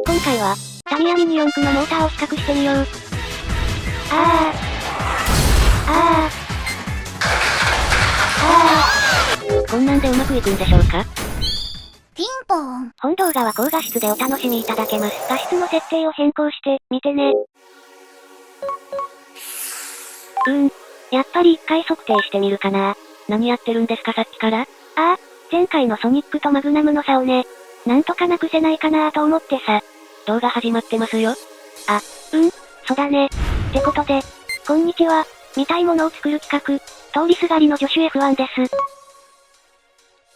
今回は、タミヤミニ四駆のモーターを比較してみよう。こんなんでうまくいくんでしょうか？ピンポーン。本動画は高画質でお楽しみいただけます。画質の設定を変更して、見てね。やっぱり一回測定してみるかな。何やってるんですかさっきから？前回のソニックとマグナムの差をね、なんとかなくせないかなと思ってさ。動画始まってますよ。そうだね。ってことで、こんにちは。見たいものを作る企画、通りすがりの助手 F1 です。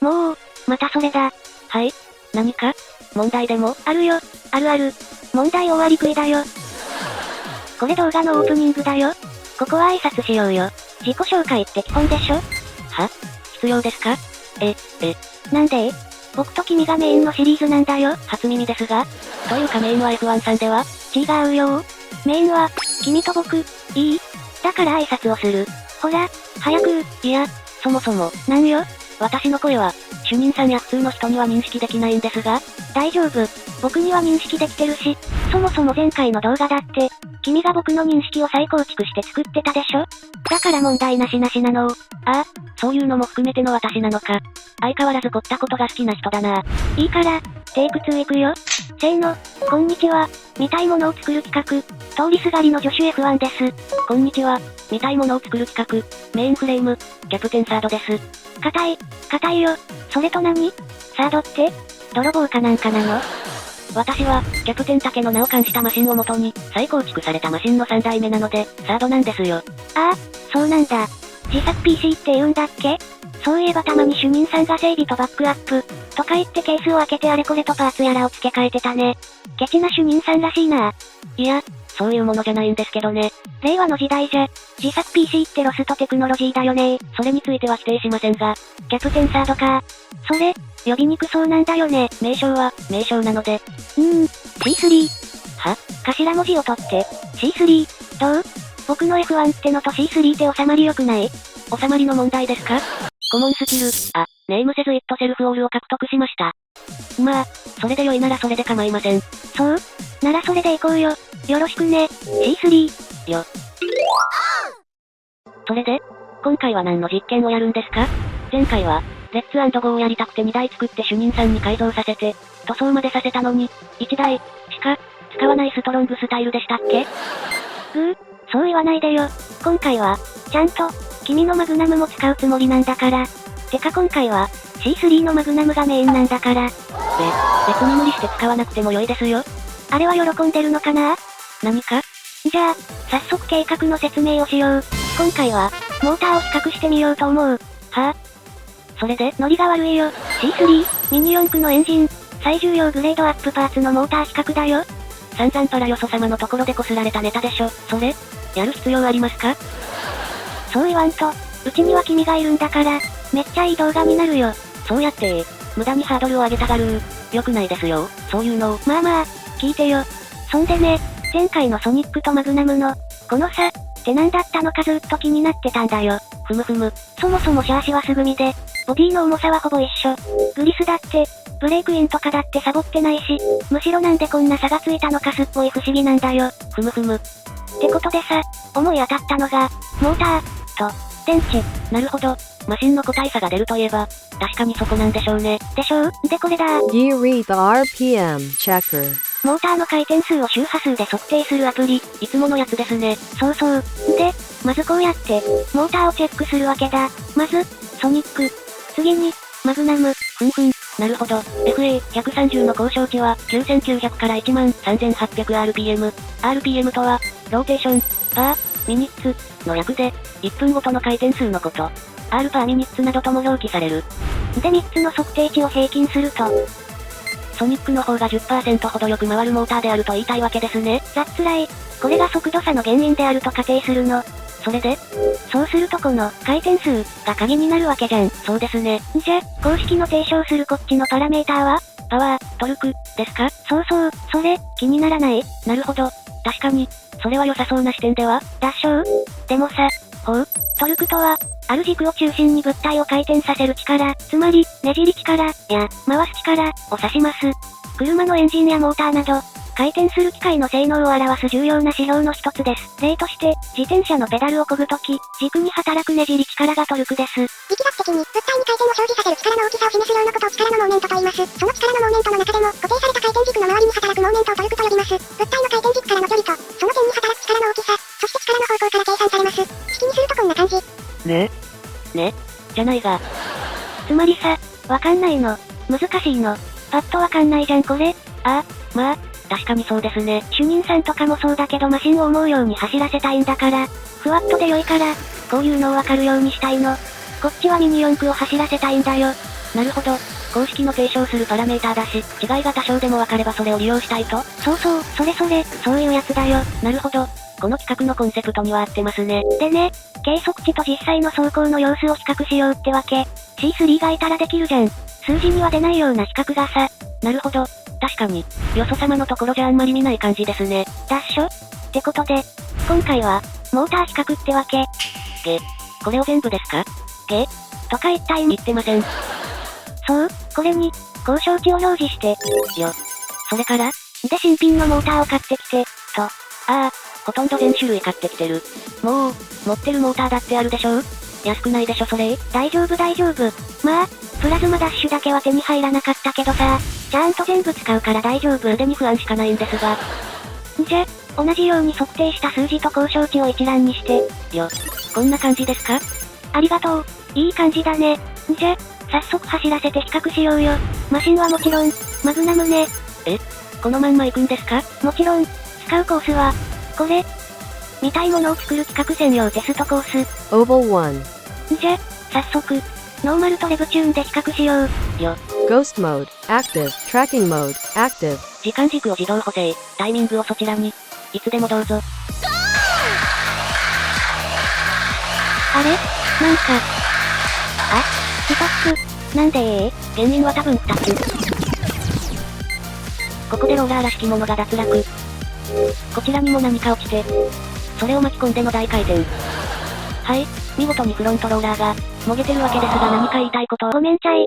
もう、またそれだ。はい？何か問題でも？あるよ、ある。問題終わり食いだよ。これ動画のオープニングだよ。ここは挨拶しようよ。自己紹介って基本でしょ？必要ですか？なんで？僕と君がメインのシリーズなんだよ。初耳ですが。というかメインは F1 さんでは？違うよ。メインは、君と僕、いい？だから挨拶をする。ほら、早く。いや、そもそも。なんよ？私の声は、主任さんや普通の人には認識できないんですが。大丈夫。僕には認識できてるし、そもそも前回の動画だって、君が僕の認識を再構築して作ってたでしょ？だから問題なしなの。そういうのも含めての私なのか。相変わらず凝ったことが好きな人だな。いいから、テイク2いくよ。せーの、こんにちは。見たいものを作る企画、通りすがりの助手 F1 です。こんにちは。見たいものを作る企画、メインフレーム、キャプテンサードです。硬いよ。それと何？サードって？泥棒かなんかなの？私は、キャプテン竹の名を冠したマシンをもとに、再構築されたマシンの3代目なので、サードなんですよ。そうなんだ。自作 PC って言うんだっけ？そういえばたまに主任さんが整備とバックアップ、とか言ってケースを開けてあれこれとパーツやらを付け替えてたね。ケチな主任さんらしいな。いや、そういうものじゃないんですけどね。令和の時代じゃ、自作 PC ってロストテクノロジーだよね。それについては否定しませんが、キャプテンサードか。それ、呼びにくそうなんだよね。名称は、名称なので。C3。頭文字を取って、C3、どう？僕の F1 ってのと C3 って収まり良くない？収まりの問題ですか？コモンスキル、ネームせずイットセルフオールを獲得しました。まあ、それで良いならそれで構いません。そう？ならそれで行こうよ。よろしくね、C3。よ。それで、今回は何の実験をやるんですか？前回は、レッツ&ゴーをやりたくて2台作って主任さんに改造させて、塗装までさせたのに、1台、しか、使わないストロングスタイルでしたっけ？そう言わないでよ。今回は、ちゃんと、君のマグナムも使うつもりなんだから。てか今回は、C3 のマグナムがメインなんだから。別に無理して使わなくても良いですよ。あれは喜んでるのかな？何か？じゃあ、早速計画の説明をしよう。今回は、モーターを比較してみようと思う。それで？ノリが悪いよ。C3、ミニ四駆のエンジン、最重要グレードアップパーツのモーター比較だよ。散々パラヨソ様のところで擦られたネタでしょ。それ？やる必要ありますか？そう言わんと、うちには君がいるんだから、めっちゃいい動画になるよ。そうやって、無駄にハードルを上げたがる。良くないですよ、そういうの。まあ、聞いてよ。そんでね、前回のソニックとマグナムの、この差、って何だったのかずっと気になってたんだよ。ふむ。そもそもシャーシはすぐみで、ボディの重さはほぼ一緒。グリスだって、ブレークインとかだってサボってないし、むしろなんでこんな差がついたのかすっごい不思議なんだよ。ふむ。ってことでさ、思い当たったのが、モーター、と、電池。なるほど。マシンの個体差が出るといえば、確かにそこなんでしょうね。でしょう？でこれだ。Geary the RPM checker。モーターの回転数を周波数で測定するアプリ。いつものやつですね。そう。で、まずこうやって、モーターをチェックするわけだ。まず、ソニック。次に、マグナム。なるほど。FA130 の交渉値は9900から13800rpm。rpm とは、ローテーション、パー、ミニッツの略で、1分ごとの回転数のこと。r パーミニッツなどとも表記される。で3つの測定値を平均すると、ソニックの方が 10% ほどよく回るモーターであると言いたいわけですね。That's right。これが速度差の原因であると仮定するの。それで？そうするとこの、回転数、が鍵になるわけじゃん。そうですね。じゃ、公式の提唱するこっちのパラメーターは？パワー、トルク、ですか？そう、それ、気にならない？なるほど。確かに、それは良さそうな視点では？脱走？でもさ、トルクとは、ある軸を中心に物体を回転させる力、つまり、ねじり力、や、回す力、を指します。車のエンジンやモーターなど、回転する機械の性能を表す重要な指標の一つです。例として、自転車のペダルを漕ぐとき、軸に働くねじり力がトルクです。力学的に、物体に回転を生じさせる力の大きさを示す量のことを力のモーメントと言います。その力のモーメントの中でも、固定された回転軸の周りに働くモーメントをトルクと呼びます。物体の回転軸からの距離と、その点に働く力の大きさ、そして力の方向から計算されます。式にするとこんな感じ。ねじゃないが。つまりさ、わかんないの。難しいの。パッとわかんないじゃんこれ。まあ、確かにそうですね。主任さんとかもそうだけどマシンを思うように走らせたいんだから、ふわっとで良いから、こういうのをわかるようにしたいの。こっちはミニ四駆を走らせたいんだよ。なるほど。公式の提唱するパラメーターだし、違いが多少でもわかればそれを利用したいと。そう、そういうやつだよ。なるほど。この企画のコンセプトには合ってますね。でね、計測値と実際の走行の様子を比較しようってわけ。C3 がいたらできるじゃん。数字には出ないような比較がさ。なるほど。確かに、よそ様のところじゃあんまり見ない感じですね。だっしょ？ってことで、今回は、モーター比較ってわけ。これを全部ですか？とか言った意味言ってません。そう、これに、交渉値を表示して。それからで新品のモーターを買ってきて、と。ほとんど全種類買ってきてる。もう、持ってるモーターだってあるでしょ？安くないでしょそれ？大丈夫。まあ、プラズマダッシュだけは手に入らなかったけどさ、ちゃんと全部使うから大丈夫。腕に不安しかないんですが。じゃ、同じように測定した数字と交渉値を一覧にして。こんな感じですか？ありがとう。いい感じだね。じゃ、早速走らせて比較しようよ。マシンはもちろん、マグナムね。このまんま行くんですか？もちろん、使うコースは、これ。見たいものを作る企画専用テストコース。Oval 1. じゃ、早速、ノーマルとレブチューンで比較しよう。Ghost mode, active. Tracking mode, active. 時間軸を自動補正、タイミングをそちらに。いつでもどうぞ。あれなんか。ストップ。なんで原因は多分2つ。ここでローラーらしきものが脱落。こちらにも何か落ちて、それを巻き込んでの大回転。はい、見事にフロントローラーが、もげてるわけですが何か言いたいこと。ごめんちゃい。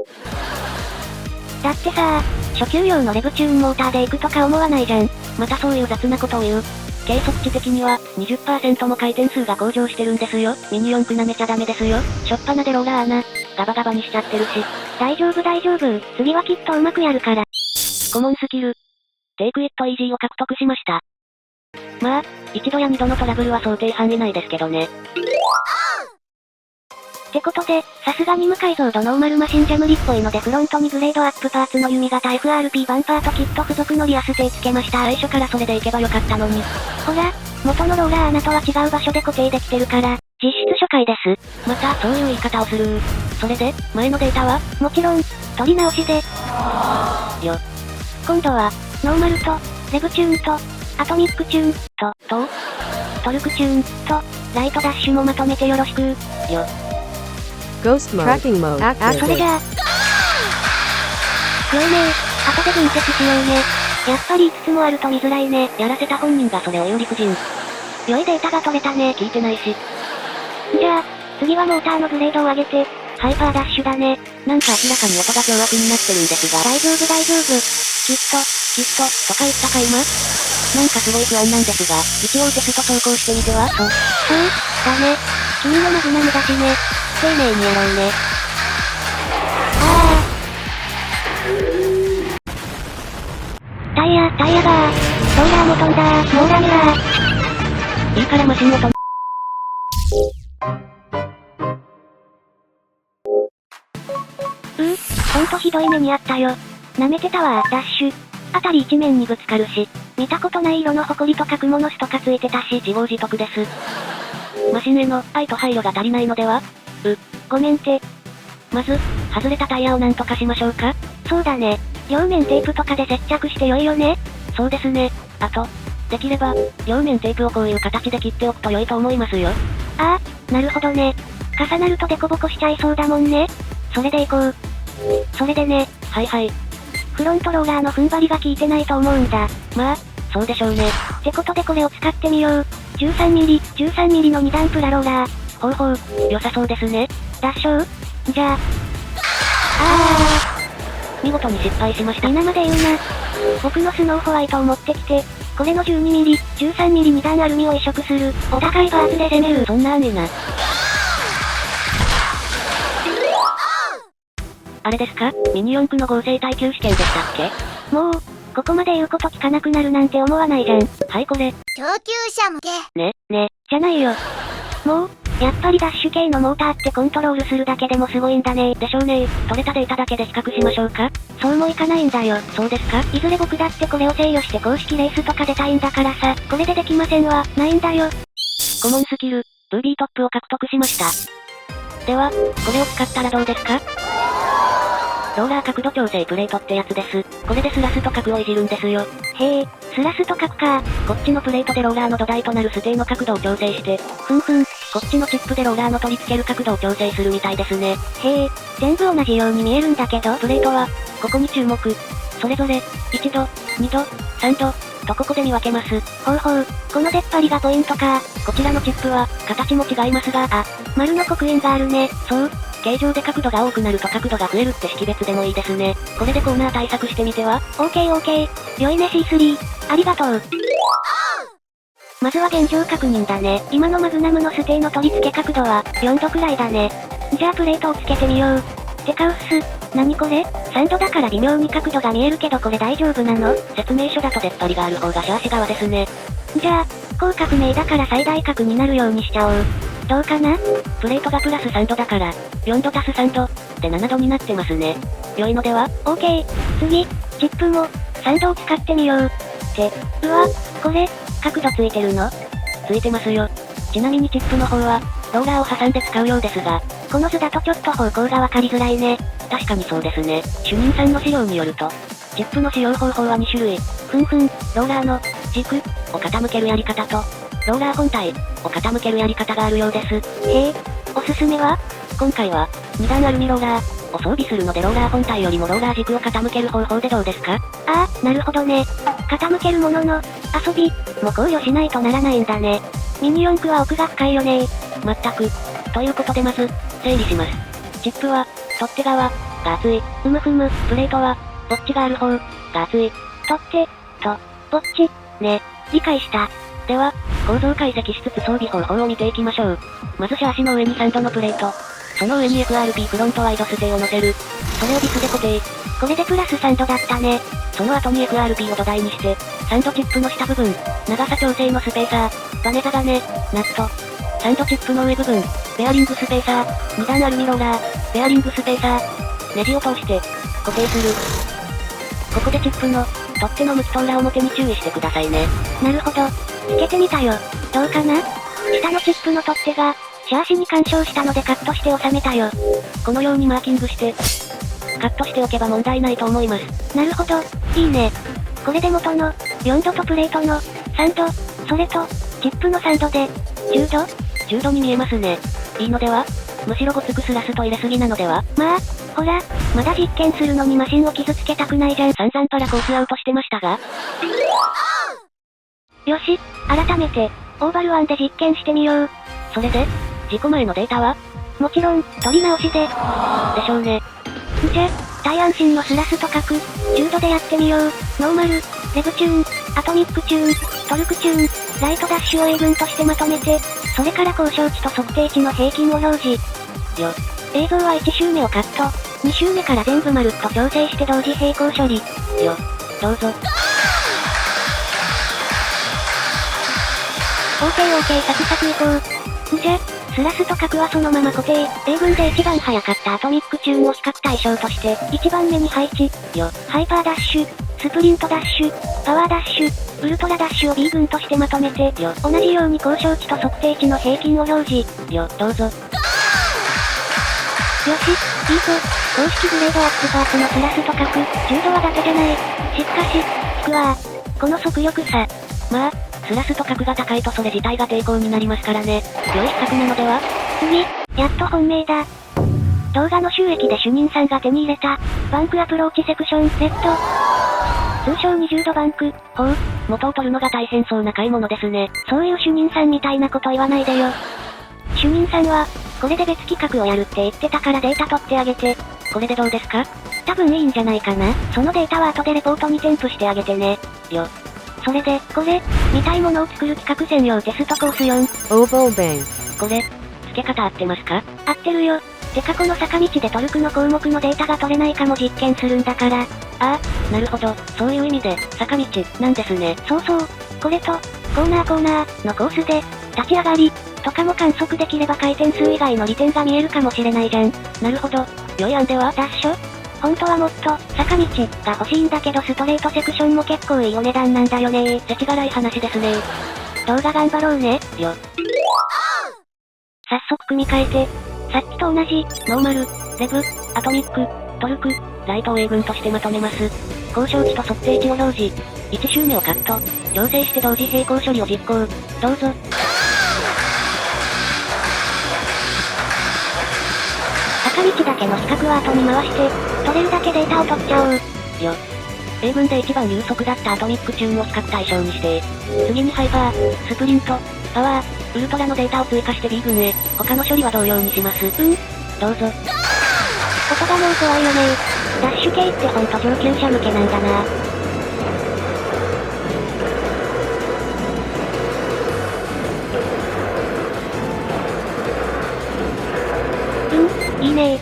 だってさ、初級用のレブチューンモーターで行くとか思わないじゃん。またそういう雑なことを言う。計測値的には、20% も回転数が向上してるんですよ。ミニ四駆舐めちゃダメですよ。しょっぱなでローラー穴、ガバガバにしちゃってるし。大丈夫。次はきっとうまくやるから。コモンスキル。テイクイットイージーを獲得しました。まあ、一度や二度のトラブルは想定範囲内ですけどね。ってことで、さすがに無解像度ノーマルマシンジャムリっぽいのでフロントにグレードアップパーツの弓型 FRP バンパーとキット付属のリアステーつけました。最初からそれでいけばよかったのに。ほら、元のローラー穴とは違う場所で固定できてるから、実質初回です。また、そういう言い方をする。それで、前のデータはもちろん、取り直しで。今度は、ノーマルと、レブチューンと、アトミックチューン、と、トルクチューン、と、ライトダッシュもまとめてよろしく。Ghost mode, tracking mode, それ active. じゃあ。強いね後で分析しようね。やっぱり5つもあると見づらいね。やらせた本人がそれを言う理不尽。良いデータが取れたね。聞いてないし。じゃあ、次はモーターのグレードを上げて、ハイパーダッシュだね。なんか明らかに音が凶悪になってるんですが。大丈夫。きっと、とか言ったか今なんかすごい不安なんですが、一応テスト走行してみてはそうだね。君のマグナムだしね。丁寧にやろうね。タイヤがローラーも飛んだもうダメだいいからマシンを止め。ほんとひどい目にあったよ。舐めてたわ、ダッシュ。あたり一面にぶつかるし、見たことない色のホコリとかクモの巣とかついてたし、自業自得です。マシンへの愛と配慮が足りないのでは？ごめんて。まず、外れたタイヤをなんとかしましょうか。そうだね。両面テープとかで接着して良いよね。そうですね。あと、できれば、両面テープをこういう形で切っておくと良いと思いますよ。なるほどね。重なるとデコボコしちゃいそうだもんね。それでいこう。それでね。はい。フロントローラーの踏ん張りが効いてないと思うんだ。まあ、そうでしょうね。ってことでこれを使ってみよう。13ミリの2段プラローラー。ほう、良さそうですね。合唱？じゃあ。見事に失敗しました。皆まで言うな。僕のスノーホワイトを持ってきて、これの 12mm、13mm 2段アルミを移植する。お互いバーツで攻める。そんな安易な。あれですか？ミニ四駆の合成耐久試験でしたっけ？もう、ここまで言うこと聞かなくなるなんて思わないじゃん。はいこれ。上級者向け。ね、じゃないよ。もう、やっぱりダッシュ系のモーターってコントロールするだけでもすごいんだね。でしょうね。取れたデータだけで比較しましょうか。そうもいかないんだよ。そうですか？いずれ僕だってこれを制御して公式レースとか出たいんだからさ、これでできませんは、ないんだよ。コモンスキル、ブービートップを獲得しました。では、これを使ったらどうですか？ローラー角度調整プレートってやつです。これでスラスト角をいじるんですよ。へえ、スラスト角か。こっちのプレートでローラーの土台となるステーの角度を調整して、ふんふん。こっちのチップでローラーの取り付ける角度を調整するみたいですね。へえ、全部同じように見えるんだけど、プレートは、ここに注目。それぞれ、1度、2度、3度、とここで見分けます。ほうほう、この出っ張りがポイントか。こちらのチップは、形も違いますが、丸の刻印があるね。そう。形状で角度が多くなると角度が増えるって識別でもいいですね。これでコーナー対策してみては？オーケー。良いね C3。ありがとう。まずは現状確認だね。今のマグナムのステーの取り付け角度は、4度くらいだね。じゃあプレートをつけてみよう。てかうっす。何これ？ 3 度だから微妙に角度が見えるけどこれ大丈夫なの？説明書だと出っ張りがある方がシャーシ側ですね。じゃあ、広角名だから最大角になるようにしちゃおう。どうかな？プレートがプラス3度だから、4度足す3度、で7度になってますね。良いのでは？オーケー。次、チップも、3度を使ってみよう。うわ、これ、角度ついてるの？ついてますよ。ちなみにチップの方は、ローラーを挟んで使うようですが、この図だとちょっと方向がわかりづらいね。確かにそうですね。主任さんの資料によると、チップの使用方法は2種類。ふんふん、ローラーの、軸、を傾けるやり方と、ローラー本体、を傾けるやり方があるようです。へえ、おすすめは？今回は、2段アルミローラー、を装備するのでローラー本体よりもローラー軸を傾ける方法でどうですか？ああ、なるほどね。傾けるものの、遊び、も考慮しないとならないんだね。ミニ四駆は奥が深いよね。全く。ということでまず、整理します。チップは、取っ手側、が厚い。ふむふむ。プレートは、ぼっちがある方、が厚い。取っ手、と、ぼっち、ね。理解した。では、構造解析しつつ装備方法を見ていきましょう。まずシャーシの上に3度のプレート。その上に FRP フロントワイドステーを乗せる。それをビスで固定。これでプラス3度だったね。その後に FRP を土台にして、サンドチップの下部分、長さ調整のスペーサー、バネザガネ、ナット。サンドチップの上部分、ベアリングスペーサー、2段アルミローラー、ベアリングスペーサー、ネジを通して、固定する。ここでチップの、取っ手の向きと裏表に注意してくださいね。なるほど。つけてみたよ。どうかな？下のチップの取っ手が、シャーシに干渉したのでカットして収めたよ。このようにマーキングして、カットしておけば問題ないと思います。なるほど、いいね。これで元の、4度とプレートの、3度、それと、チップの3度で、10度？10度に見えますね。いいのでは？むしろごつくスラスと入れすぎなのでは？まあ、ほら、まだ実験するのにマシンを傷つけたくないじゃん。散々パラコースアウトしてましたが。よし、改めて、オーバル1で実験してみよう。それで、事故前のデータは？もちろん、取り直しで。でしょうね。じゃ、大安心のスラスと角、10度でやってみよう。ノーマル、レブチューン、アトミックチューン、トルクチューン、ライトダッシュを英文としてまとめて、それから交渉値と測定値の平均を表示。よ。映像は1周目をカット、2周目から全部まるっと調整して同時並行処理。よ。どうぞ。OK、サクサクいこう。じゃ、スラスと角はそのまま固定。英文で一番早かったアトミックチューンを比較対象として、1番目に配置。よ。ハイパーダッシュ、スプリントダッシュ、パワーダッシュ、ウルトラダッシュを B 群としてまとめて、よ。同じように交渉値と測定値の平均を表示。よ、どうぞ。よし、いいぞ。公式グレードアップパーツのスラスと角、10度はだけじゃない。しかし、引くわー。この速力差。まあ、スラスと角が高いとそれ自体が抵抗になりますからね。良い比較なのでは？次、やっと本命だ。動画の収益で主任さんが手に入れた、バンクアプローチセクション、レッド。通称20度バンク。ほう、元を取るのが大変そうな買い物ですね。そういう主任さんみたいなこと言わないでよ。主任さんは、これで別企画をやるって言ってたからデータ取ってあげて。これでどうですか？多分いいんじゃないかな。そのデータは後でレポートに添付してあげてね。よ。それで、これ、見たいものを作る企画専用テストコース4。Oval Bank. これ、付け方合ってますか？合ってるよ。てかこの坂道でトルクの項目のデータが取れないかも実験するんだから。ああ、なるほど。そういう意味で、坂道、なんですね。そうそう。これと、コーナーのコースで、立ち上がり、とかも観測できれば回転数以外の利点が見えるかもしれないじゃん。なるほど。良い案では？ダッシュ？本当はもっと、坂道が欲しいんだけどストレートセクションも結構いいお値段なんだよね。世知辛い話ですね。動画頑張ろうね。よ。早速組み替えて、さっきと同じ、ノーマル、レブ、アトミック、トルク、ライトを英文としてまとめます。交渉値と測定値を表示。1周目をカット。調整して同時並行処理を実行。どうぞ。坂道だけの比較は後に回して、取れるだけデータを取っちゃおう。よ。英文で一番有速だったアトミックチューンを比較対象にして、次にハイパー、スプリント、パワー、ウルトラのデータを追加して B 群へ、他の処理は同様にします。どうぞ。言葉も怖いよね。ダッシュ系ってほんと上級者向けなんだな。いいね。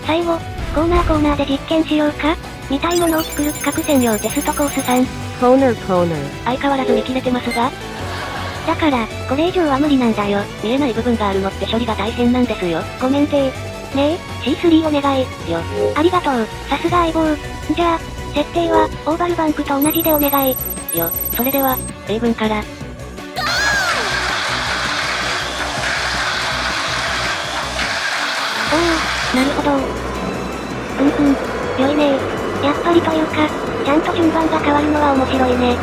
最後、コーナーで実験しようか。見たいものを作る企画専用テストコース3。Corner. 相変わらず見切れてますが、だから、これ以上は無理なんだよ。見えない部分があるのって処理が大変なんですよ。ごめんて。ねえ、C3 お願い。よ。ありがとう、さすが相棒。じゃあ、設定は、オーバルバンクと同じでお願い。よ。それでは、英文から。おお、なるほど。良いね。やっぱりというか、ちゃんと順番が変わるのは面白いね。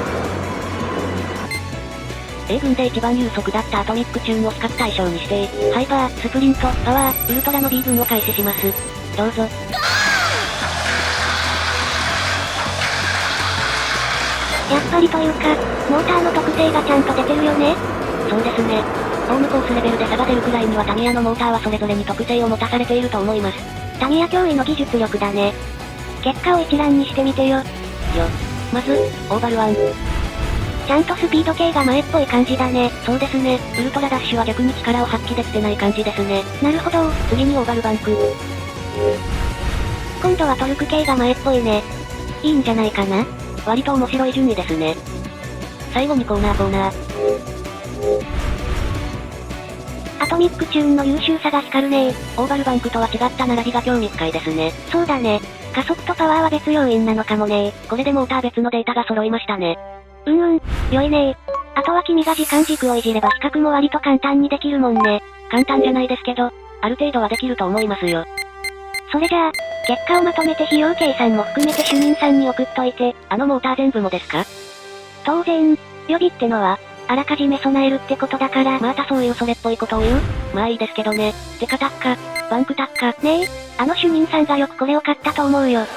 英文で一番有速だったアトミックチューンを比較対象にして、ハイパー、スプリント、パワー、ウルトラの B 群を開始します。どうぞ。やっぱりというか、モーターの特性がちゃんと出てるよね。そうですね。ホームコースレベルで差が出るくらいにはタミヤのモーターはそれぞれに特性を持たされていると思います。タミヤ脅威の技術力だね。結果を一覧にしてみてよ。まず、オーバル1。ちゃんとスピード系が前っぽい感じだね。そうですね。ウルトラダッシュは逆に力を発揮できてない感じですね。なるほど。次にオーバルバンク。今度はトルク系が前っぽいね。いいんじゃないかな。割と面白い順位ですね。最後にコーナー。アトミックチューンの優秀さが光るね。オーバルバンクとは違った並びが興味深いですね。そうだね。加速とパワーは別要因なのかもね。これでモーター別のデータが揃いましたね。良いね。あとは君が時間軸をいじれば比較も割と簡単にできるもんね。簡単じゃないですけど、ある程度はできると思いますよ。それじゃあ、結果をまとめて費用計算も含めて主任さんに送っといて。あのモーター全部もですか？当然、予備ってのは、あらかじめ備えるってことだから。またそういうそれっぽいことを言う？まあいいですけどね。テカタッカ、バンクタッカ。ねえ、あの主任さんがよくこれを買ったと思うよ。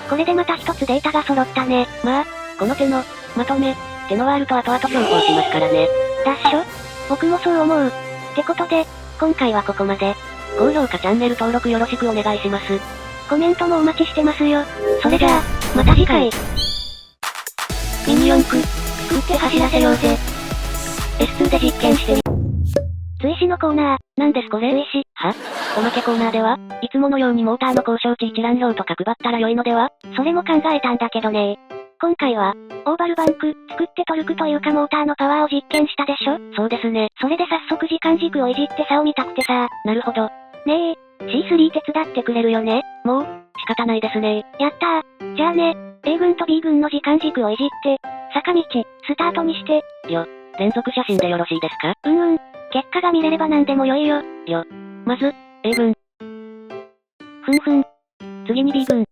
これでまた一つデータが揃ったね。まあ、この手の、まとめ、ってのはあると後々重宝しますからね。ダッシュ？僕もそう思う。ってことで、今回はここまで。高評価チャンネル登録よろしくお願いします。コメントもお待ちしてますよ。それじゃあ、また次回。ミニ四駆、作って走らせようぜ。S2 で実験してみ。追試のコーナー。なんですこれ？追試。は？おまけコーナーでは、いつものようにモーターの交渉値一覧表とか配ったら良いのでは？それも考えたんだけどね。今回は、オーバルバンク、作ってトルクというかモーターのパワーを実験したでしょ？そうですね。それで早速時間軸をいじって差を見たくてさ。なるほど。ねえ、C3 手伝ってくれるよね？もう、仕方ないですね。やったー。じゃあね、A 群と B 群の時間軸をいじって、坂道、スタートにして。連続写真でよろしいですか？結果が見れれば何でも良いよ。まず、A 群。次に B 群。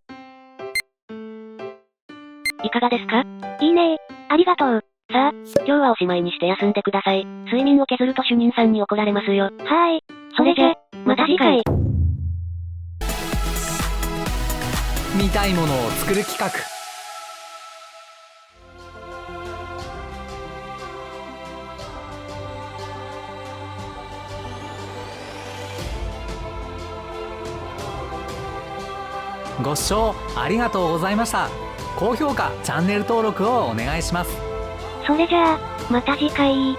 いかがですか？いいねー。ありがとう。さあ、今日はおしまいにして休んでください。睡眠を削ると主任さんに怒られますよ。はーい。それじゃ、また次回。見たいものを作る企画。ご視聴ありがとうございました。高評価、チャンネル登録をお願いします。それじゃあ、また次回。